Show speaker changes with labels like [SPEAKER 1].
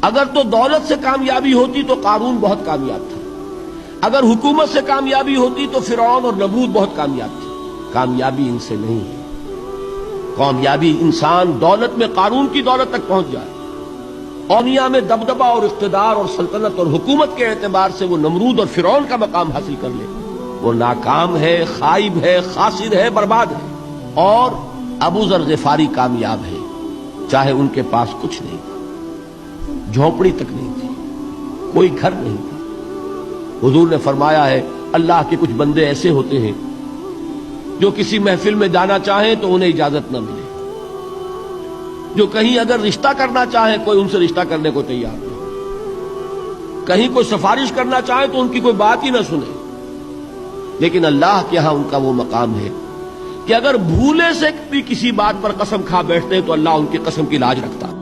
[SPEAKER 1] اگر تو دولت سے کامیابی ہوتی تو قارون بہت کامیاب تھا، اگر حکومت سے کامیابی ہوتی تو فرعون اور نمرود بہت کامیاب تھے۔ کامیابی ان سے نہیں ہے، کامیابی انسان دولت میں قارون کی دولت تک پہنچ جائے اور دنیا میں دبدبہ اور اقتدار اور سلطنت اور حکومت کے اعتبار سے وہ نمرود اور فرعون کا مقام حاصل کر لے، وہ ناکام ہے، خائب ہے، خاسر ہے، برباد ہے۔ اور ابو ذر غفاری کامیاب ہے، چاہے ان کے پاس کچھ نہیں تھا، جھونپڑی تک نہیں تھی، کوئی گھر نہیں تھا۔ حضور نے فرمایا ہے اللہ کے کچھ بندے ایسے ہوتے ہیں جو کسی محفل میں جانا چاہیں تو انہیں اجازت نہ ملے، جو کہیں اگر رشتہ کرنا چاہیں کوئی ان سے رشتہ کرنے کو تیار نہیں، کہیں کوئی سفارش کرنا چاہے تو ان کی کوئی بات ہی نہ سنے۔ لیکن اللہ کے ہاں ان کا وہ مقام ہے کہ اگر بھولے سے بھی کسی بات پر قسم کھا بیٹھتے ہیں تو اللہ ان کی قسم کی لاج رکھتا ہے۔